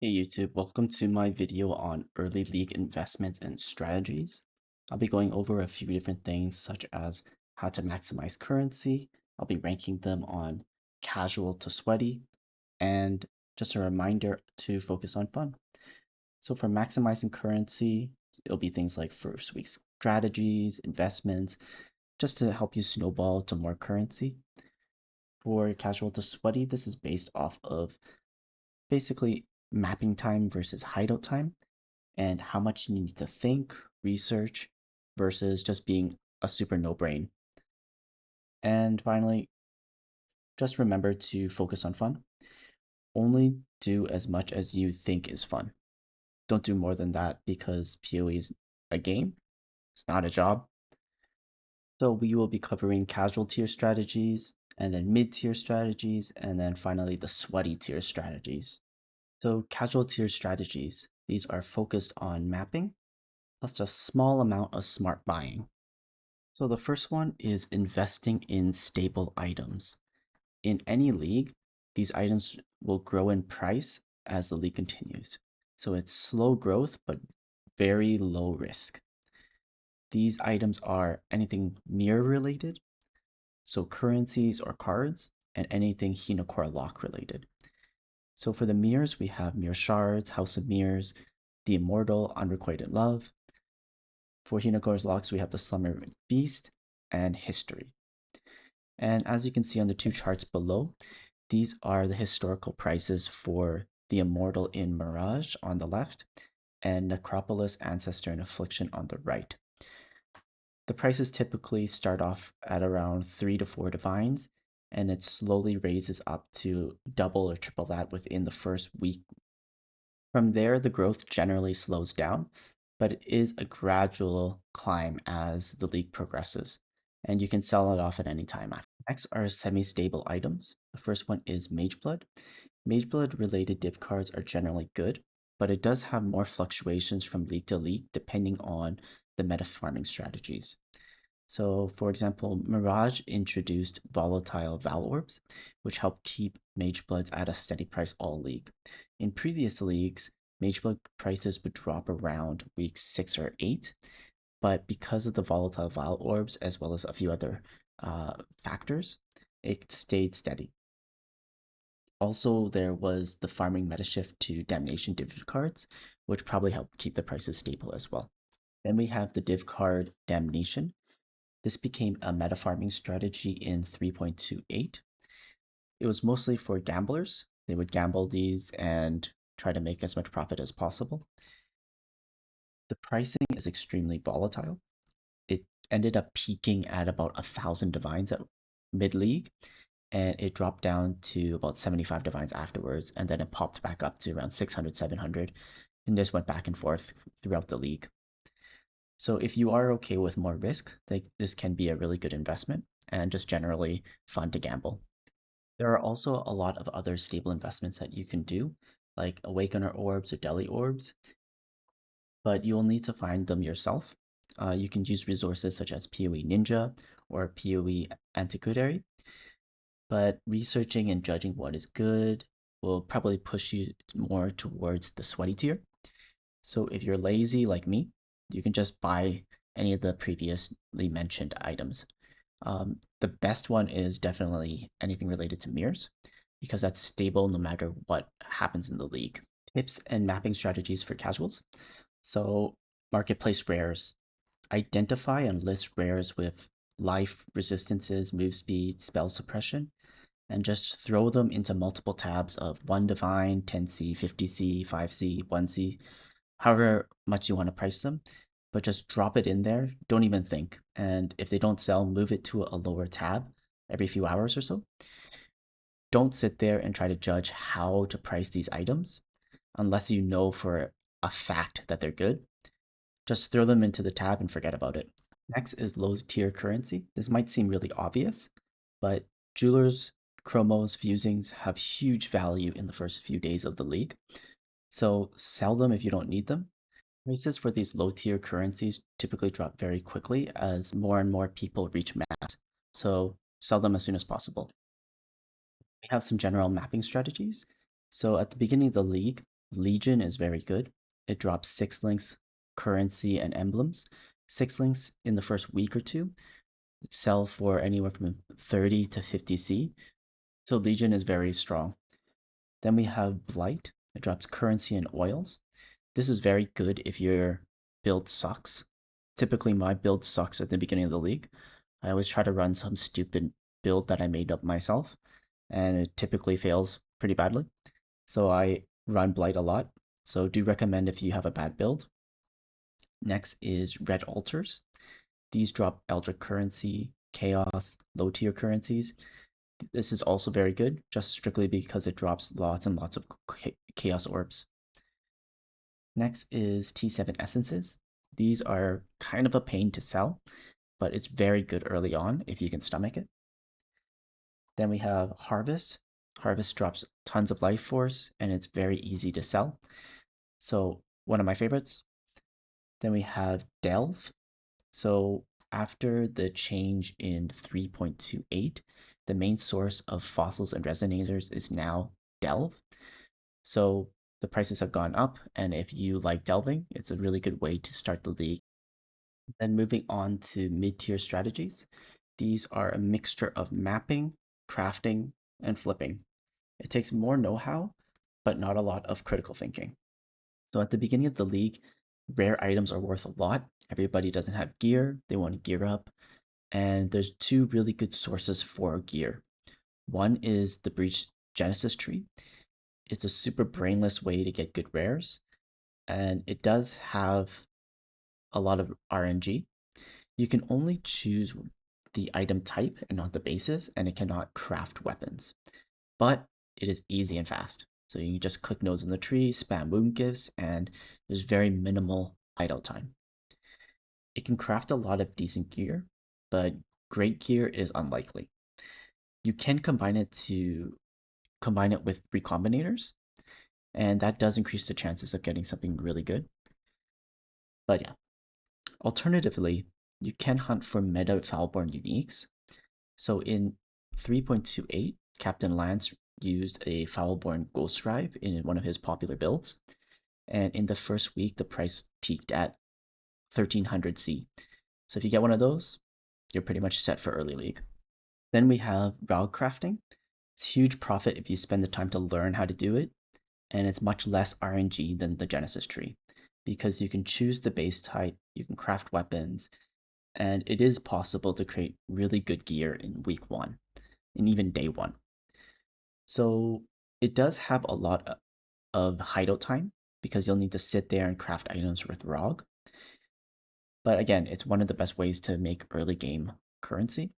Hey YouTube, welcome to my video on early league investments and strategies. I'll be going over a few different things such as how to maximize currency. I'll be ranking them on casual to sweaty, and just a reminder to focus on fun. So for maximizing currency, it'll be things like first week strategies, investments, just to help you snowball to more currency. For casual to sweaty, this is based off of basically mapping time versus hideout time and how much you need to think, research, versus just being a super no-brain. And finally, just remember to focus on fun. Only do as much as you think is fun. Don't do more than that because PoE is a game, it's not a job. So we will be covering casual tier strategies, and then mid-tier strategies, and then finally the sweaty tier strategies. So casual tier strategies, these are focused on mapping, plus a small amount of smart buying. So the first one is investing in stable items. In any league, these items will grow in price as the league continues. So it's slow growth, but very low risk. These items are anything mirror related, so currencies or cards, and anything Hinokor lock related. So for the mirrors, we have Mirror Shards, House of Mirrors, The Immortal, Unrequited Love. For Hinokor's locks, we have the Slumber Beast and History. And as you can see on the two charts below, these are the historical prices for the Immortal in Mirage on the left and Necropolis, Ancestor, and Affliction on the right. The prices typically start off at around 3 to 4 divines, and it slowly raises up to double or triple that within the first week. From there, the growth generally slows down, but it is a gradual climb as the league progresses, and you can sell it off at any time. Next are semi-stable items. The first one is Mageblood. Mageblood related div cards are generally good, but it does have more fluctuations from league to league depending on the meta farming strategies. So, for example, Mirage introduced volatile Val Orbs, which help keep Magebloods at a steady price all league. In previous leagues, Mageblood prices would drop around week 6 or 8, but because of the volatile Val Orbs, as well as a few other factors, it stayed steady. Also, there was the farming meta shift to Damnation div cards, which probably helped keep the prices stable as well. Then we have the div card Damnation. This became a meta farming strategy in 3.28. It was mostly for gamblers. They would gamble these and try to make as much profit as possible. The pricing is extremely volatile. It ended up peaking at about 1,000 divines at mid-league, and it dropped down to about 75 divines afterwards, and then it popped back up to around 600, 700, and just went back and forth throughout the league. So if you are okay with more risk, this can be a really good investment and just generally fun to gamble. There are also a lot of other stable investments that you can do, like Awakener Orbs or Deli Orbs, but you will need to find them yourself. You can use resources such as PoE Ninja or PoE Antiquary, but researching and judging what is good will probably push you more towards the sweaty tier. So if you're lazy like me, you can just buy any of the previously mentioned items. The best one is definitely anything related to mirrors, because that's stable no matter what happens in the league. Tips and mapping strategies for casuals. So marketplace rares. Identify and list rares with life resistances, move speed, spell suppression, and just throw them into multiple tabs of 1 divine, 10C, 50C, 5C, 1C, however much you want to price them, but just drop it in there. Don't even think. And if they don't sell, move it to a lower tab every few hours or so. Don't sit there and try to judge how to price these items unless you know for a fact that they're good. Just throw them into the tab and forget about it. Next is low tier currency. This might seem really obvious, but jewelers, chromos, fusings have huge value in the first few days of the league. So sell them if you don't need them. Prices for these low tier currencies typically drop very quickly as more and more people reach max. So sell them as soon as possible. We have some general mapping strategies. So at the beginning of the league, Legion is very good. It drops 6 links, currency, and emblems. 6 links in the first week or two sell for anywhere from 30 to 50C. So Legion is very strong. Then we have Blight. It drops currency and oils. This is very good if your build sucks. Typically, my build sucks at the beginning of the league. I always try to run some stupid build that I made up myself, and it typically fails pretty badly. So I run Blight a lot. So do recommend if you have a bad build. Next is Red Altars. These drop Eldritch currency, chaos, low tier currencies. This is also very good, just strictly because it drops lots and lots of chaos orbs. Next is T7 essences. These are kind of a pain to sell, but it's very good early on if you can stomach it. Then we have Harvest. Harvest drops tons of life force and it's very easy to sell. So one of my favorites. Then we have Delve. So after the change in 3.28, the main source of fossils and resonators is now Delve. So the prices have gone up, and if you like delving, it's a really good way to start the league. Then moving on to mid-tier strategies. These are a mixture of mapping, crafting, and flipping. It takes more know-how, but not a lot of critical thinking. So at the beginning of the league, rare items are worth a lot. Everybody doesn't have gear, they want to gear up. And there's two really good sources for gear. One is the Breach Genesis tree. It's a super brainless way to get good rares, and it does have a lot of RNG. You can only choose the item type and not the bases, and it cannot craft weapons. But it is easy and fast. So you can just click nodes in the tree, spam wound gifts, and there's very minimal hideout time. It can craft a lot of decent gear, but great gear is unlikely. You can combine it with Recombinators, and that does increase the chances of getting something really good. But yeah, alternatively, you can hunt for meta Foulborn uniques. So in 3.28, Captain Lance used a Foulborn Ghost Scribe in one of his popular builds, and in the first week, the price peaked at 1300C. So if you get one of those, you're pretty much set for early league. Then we have Rog crafting. It's huge profit if you spend the time to learn how to do it, and it's much less RNG than the Genesis tree because you can choose the base type, you can craft weapons, and it is possible to create really good gear in week 1 and even day 1. So it does have a lot of hideout time because you'll need to sit there and craft items with Rog. But again, it's one of the best ways to make early game currency.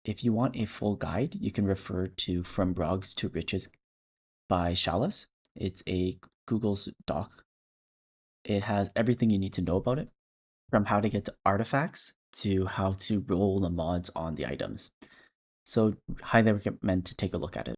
If you want a full guide, you can refer to From Rogs to Riches by Shallus. It's a Google's doc. It has everything you need to know about it, from how to get to artifacts to how to roll the mods on the items. So highly recommend to take a look at it.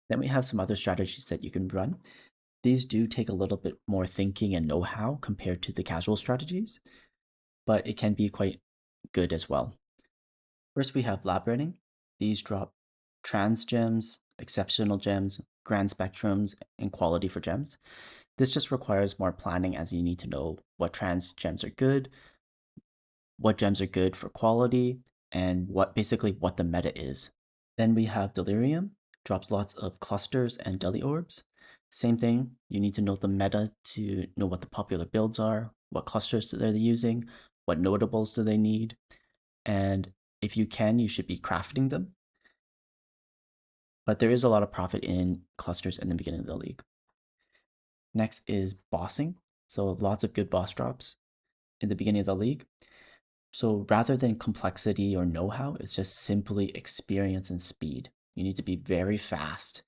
Then we have some other strategies that you can run. These do take a little bit more thinking and know-how compared to the casual strategies, but it can be quite good as well. First, we have lab running. These drop trans gems, exceptional gems, grand spectrums, and quality for gems. This just requires more planning as you need to know what trans gems are good, what gems are good for quality, and what the meta is. Then we have Delirium, drops lots of clusters and deli orbs. Same thing, you need to know the meta to know what the popular builds are, what clusters they're using, what notables do they need, and if you can, you should be crafting them. But there is a lot of profit in clusters in the beginning of the league. Next is bossing. So lots of good boss drops in the beginning of the league. So rather than complexity or know-how, it's just simply experience and speed. You need to be very fast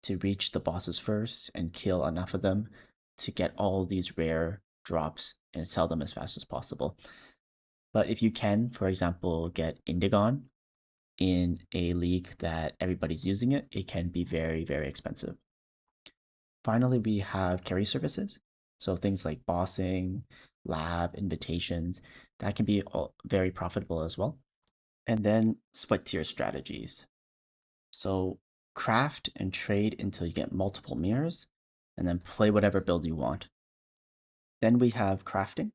to reach the bosses first and kill enough of them to get all these rare drops and sell them as fast as possible. But if you can, for example, get Indigon in a league that everybody's using it, it can be very, very expensive. Finally, we have carry services. So things like bossing, lab, invitations, that can be very profitable as well. And then split tier strategies. So craft and trade until you get multiple mirrors. and then play whatever build you want. Then we have crafting.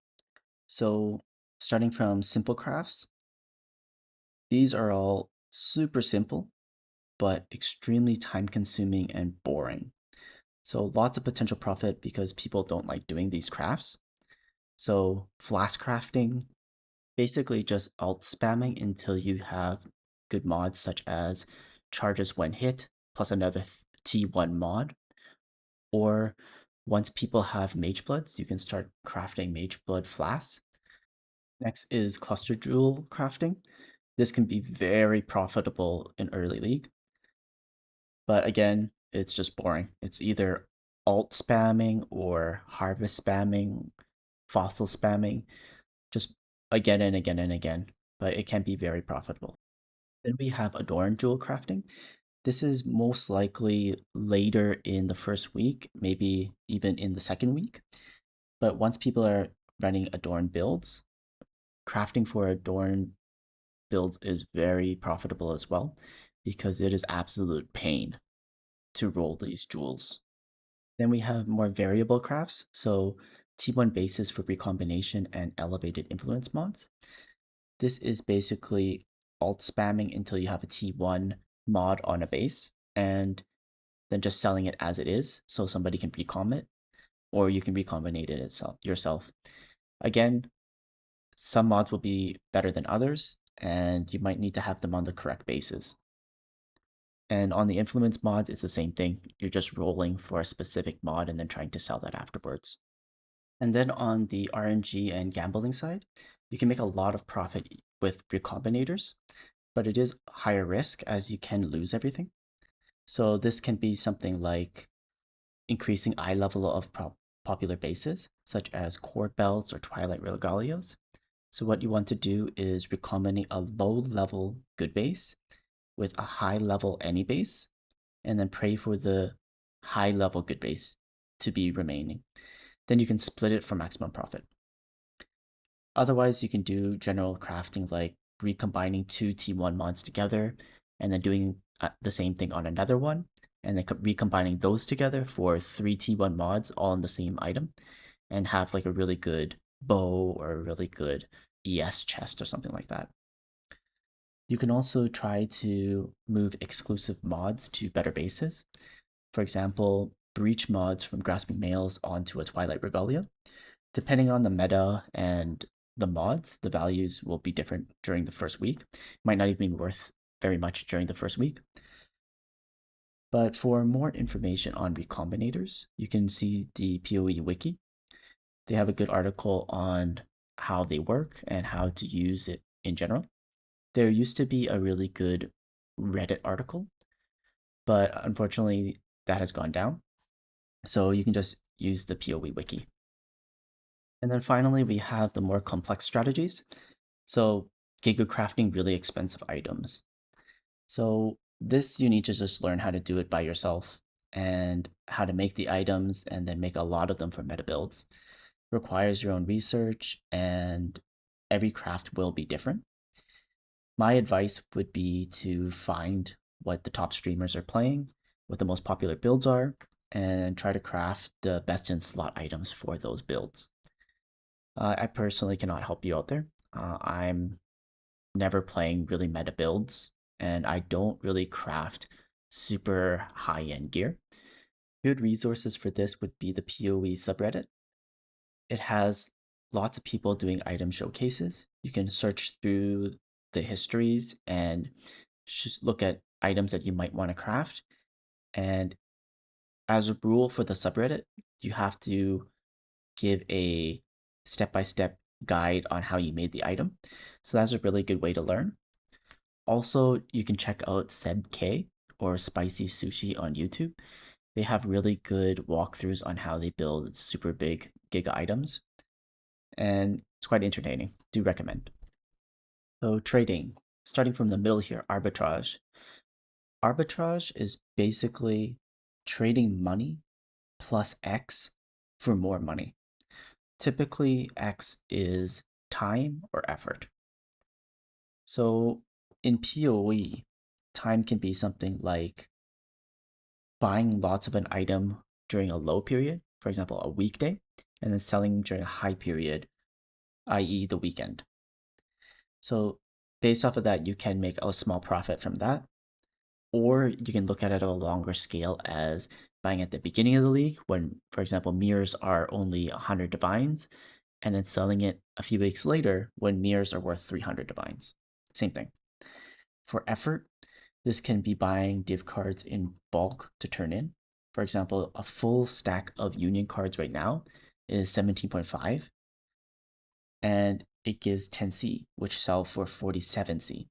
So starting from simple crafts, these are all super simple, but extremely time consuming and boring. So lots of potential profit because people don't like doing these crafts. So flask crafting, basically just alt spamming until you have good mods such as charges when hit plus another T1 mod. Or once people have mage bloods, you can start crafting mage blood flasks. Next is cluster jewel crafting. This can be very profitable in early league, but again, it's just boring. It's either alt spamming or harvest spamming, fossil spamming, just again and again and again, but it can be very profitable. Then we have adorn jewel crafting. This is most likely later in the first week, maybe even in the second week. But once people are running adorn builds, crafting for adorn builds is very profitable as well because it is absolute pain to roll these jewels. Then we have more variable crafts, so T1 bases for recombination and elevated influence mods. This is basically alt spamming until you have a T1 mod on a base and then just selling it as it is so somebody can recom it, or you can recombinate it yourself. Again, some mods will be better than others, and you might need to have them on the correct bases. And on the influence mods, it's the same thing. You're just rolling for a specific mod and then trying to sell that afterwards. And then on the RNG and gambling side, you can make a lot of profit with recombinators, but it is higher risk as you can lose everything. So this can be something like increasing eye level of popular bases, such as Cord Bells or Twilight Regalias. So what you want to do is recombinate a low level good base with a high level any base, and then pray for the high level good base to be remaining. Then you can split it for maximum profit. Otherwise, you can do general crafting like recombining two T1 mods together and then doing the same thing on another one, and then recombining those together for three T1 mods all in the same item, and have like a really good bow or a really good ES chest or something like that. You can also try to move exclusive mods to better bases. For example, breach mods from Grasping Males onto a Twilight Regalia. Depending on the meta and the mods, the values will be different during the first week. Might not even be worth very much during the first week. But for more information on Recombinators, you can see the PoE Wiki. They have a good article on how they work and how to use it in general. There used to be a really good Reddit article, but unfortunately that has gone down. So you can just use the PoE Wiki. And then finally, we have the more complex strategies. So Giga crafting really expensive items. So this you need to just learn how to do it by yourself and how to make the items and then make a lot of them for meta builds. Requires your own research and every craft will be different. My advice would be to find what the top streamers are playing, what the most popular builds are, and try to craft the best in slot items for those builds. I personally cannot help you out there. I'm never playing really meta builds, and I don't really craft super high-end gear. Good resources for this would be the PoE subreddit. It has lots of people doing item showcases. You can search through the histories and just look at items that you might want to craft. And as a rule for the subreddit, you have to give a step-by-step guide on how you made the item. So that's a really good way to learn. Also, you can check out SebK or Spicy Sushi on YouTube. They have really good walkthroughs on how they build super big giga items, and it's quite entertaining. Do recommend. So trading, starting from the middle here, arbitrage. Arbitrage is basically trading money plus X for more money. Typically, X is time or effort. So in PoE, time can be something like buying lots of an item during a low period, for example, a weekday, and then selling during a high period, i.e., the weekend. So, based off of that, you can make a small profit from that. Or you can look at it at a longer scale as buying at the beginning of the league when, for example, mirrors are only 100 divines, and then selling it a few weeks later when mirrors are worth 300 divines. Same thing. For effort, this can be buying div cards in bulk to turn in. For example, a full stack of union cards right now is 17.5, and it gives 10C, which sell for 47C.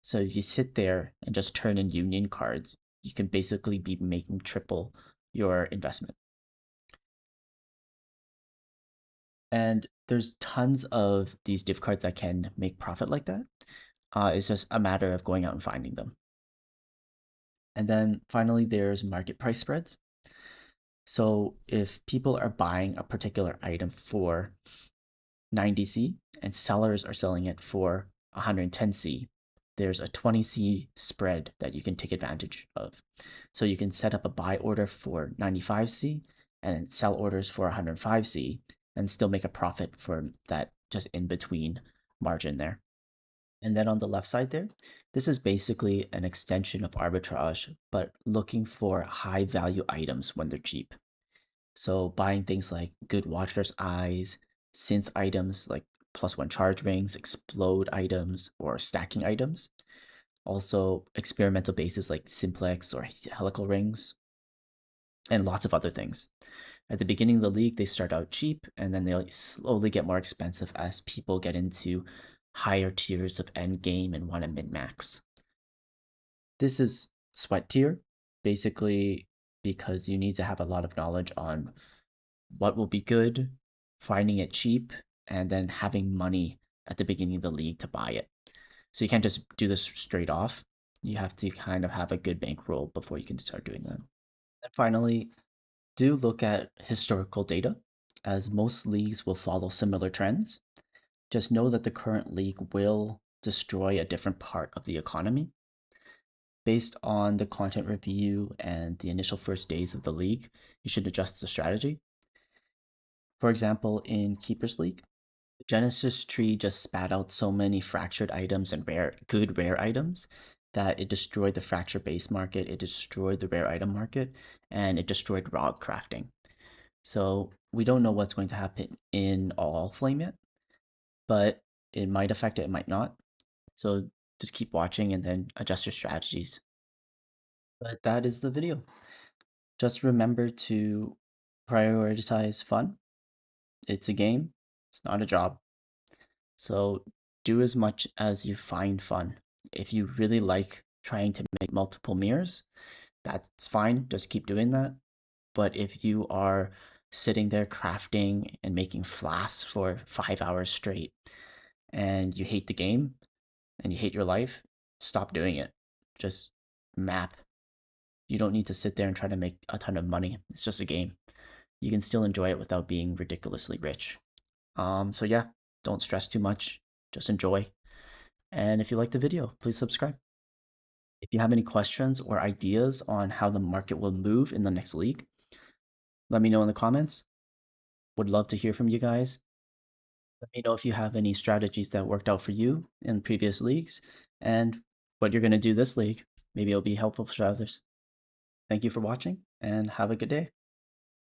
So if you sit there and just turn in union cards, you can basically be making triple your investment. And there's tons of these div cards that can make profit like that. It's just a matter of going out and finding them. And then finally, there's market price spreads. So if people are buying a particular item for 90C and sellers are selling it for 110C, there's a 20C spread that you can take advantage of. So you can set up a buy order for 95C and sell orders for 105C and still make a profit for that just in between margin there. And then on the left side there, this is basically an extension of arbitrage, but looking for high value items when they're cheap. So buying things like good watcher's eyes, synth items like +1 charge rings, explode items, or stacking items. Also experimental bases like simplex or helical rings, and lots of other things. At the beginning of the league, they start out cheap, and then they'll slowly get more expensive as people get into higher tiers of endgame and want to min-max. This is sweat tier, basically because you need to have a lot of knowledge on what will be good, finding it cheap, and then having money at the beginning of the league to buy it. So you can't just do this straight off. You have to kind of have a good bankroll before you can start doing that. And finally, do look at historical data, as most leagues will follow similar trends. Just know that the current league will destroy a different part of the economy. Based on the content review and the initial first days of the league, you should adjust the strategy. For example, in Keeper's League, the Genesis tree just spat out so many fractured items and good rare items that it destroyed the fracture base market, it destroyed the rare item market, and it destroyed rog crafting. So we don't know what's going to happen in all flame yet, but it might affect it, it might not. So just keep watching and then adjust your strategies. But that is the video. Just remember to prioritize fun. It's a game, it's not a job. So do as much as you find fun. If you really like trying to make multiple mirrors, that's fine. Just keep doing that. But if you are sitting there crafting and making flasks for 5 hours straight and you hate the game and you hate your life, stop doing it. Just map. You don't need to sit there and try to make a ton of money. It's just a game. You can still enjoy it without being ridiculously rich. So yeah, don't stress too much. Just enjoy. And if you like the video, please subscribe. If you have any questions or ideas on how the market will move in the next league, let me know in the comments. Would love to hear from you guys. Let me know if you have any strategies that worked out for you in previous leagues and what you're going to do this league. Maybe it'll be helpful for others. Thank you for watching and have a good day.